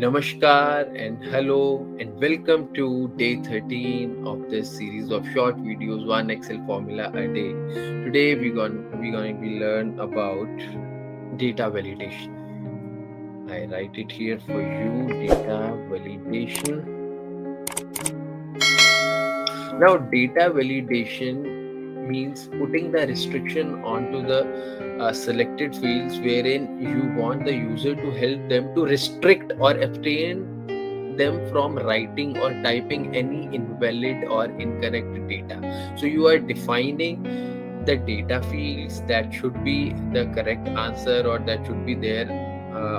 Namaskar and hello and welcome to day 13 of this series of short videos, one Excel formula a day. Today we're going to learn about data validation. I write it here for you, data validation. Now, data validation means putting the restriction onto the selected fields wherein you want the user to help them to restrict or abstain them from writing or typing any invalid or incorrect data. So you are defining the data fields that should be the correct answer or that should be there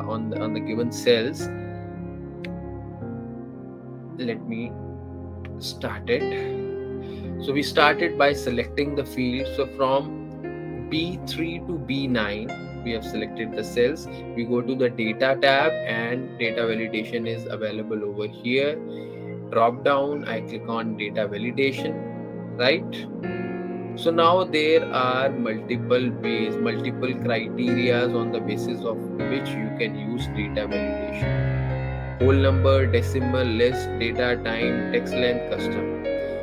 on the given cells. Let me start it. So we started by selecting the field. So from B3 to B9, we have selected the cells. We go to the data tab and data validation is available over here. Drop down, I click on data validation, right? So now there are multiple ways, multiple criterias on the basis of which you can use data validation. Whole number, decimal, list, data type, text length, custom.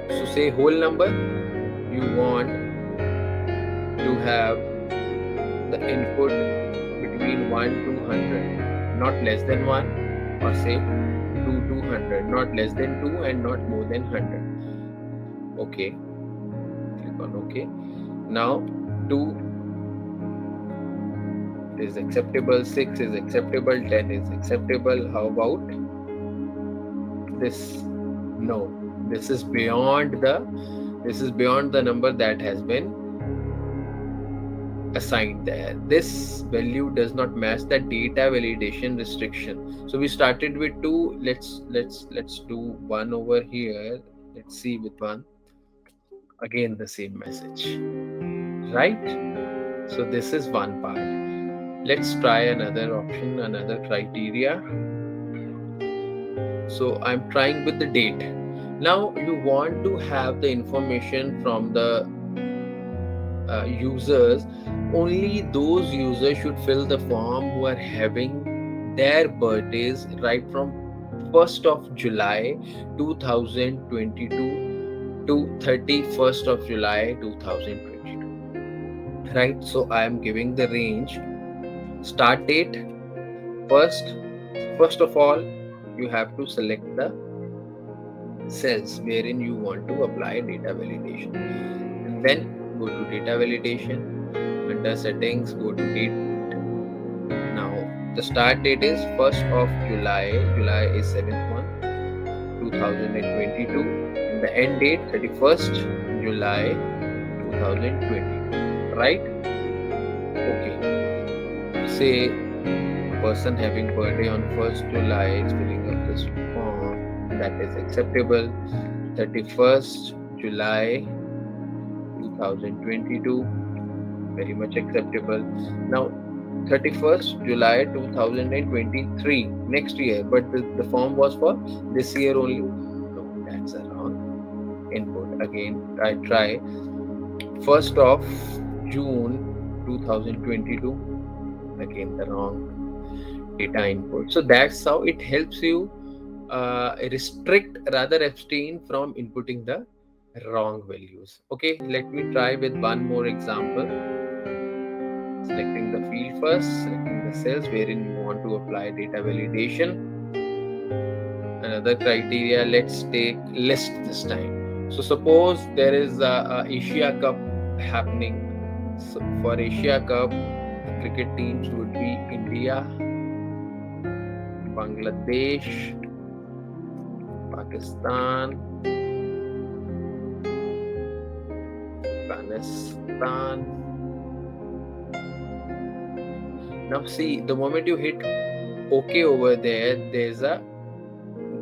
So say whole number, you want to have the input between 1 to 100, not less than 1, or say 2 to 100, not less than 2 and not more than 100. Okay, click on OK. Now 2 is acceptable, 6 is acceptable, 10 is acceptable. How about this? No, this is beyond the number that has been assigned there. This value does not match the data validation restriction. So we started with 2. Let's do 1 over here. Let's see with 1. Again the same message, right? So this is one part. Let's try another option, another criteria. So I'm trying with the date. Now you want to have the information from the users. Only those users should fill the form who are having their birthdays right from 1st of July 2022 to 31st of July 2022. Right? So I am giving the range. Start date. First of all, you have to select the cells wherein you want to apply data validation, and then go to data validation. Under settings, go to date. Now the start date is 1st of July. July is 7th month 2022, and the end date 31st July 2022, right? Okay, say a person having birthday on 1st July is filling up this form, that is acceptable. 31st July 2022, very much acceptable. Now 31st July 2023, next year, but the form was for this year only. No, that's a wrong input. Again, I try 1st of June 2022, again the wrong data input. So that's how it helps you restrict, rather abstain from inputting the wrong values. Okay, let me try with one more example. Selecting the field first, selecting the cells wherein you want to apply data validation. Another criteria, let's take list this time. So suppose there is a Asia Cup happening. So for Asia Cup, the cricket teams would be India, Bangladesh, Pakistan, Afghanistan. Now see, the moment you hit OK over there, there's a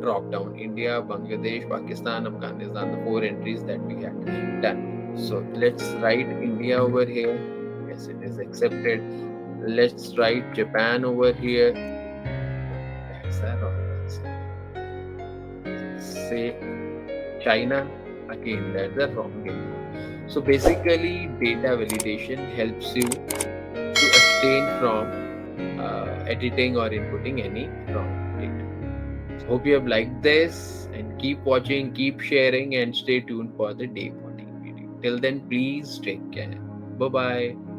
drop down. India, Bangladesh, Pakistan, Afghanistan, the 4 entries that we had done. So let's write India over here. Yes, it is accepted. Let's write Japan over here. That's the wrong answer. Say China, again that's the wrong input. So basically data validation helps you to abstain from editing or inputting any wrong data. Hope you have liked this, and keep watching, keep sharing, and stay tuned for the day 14 video. Till then, please take care. Bye bye.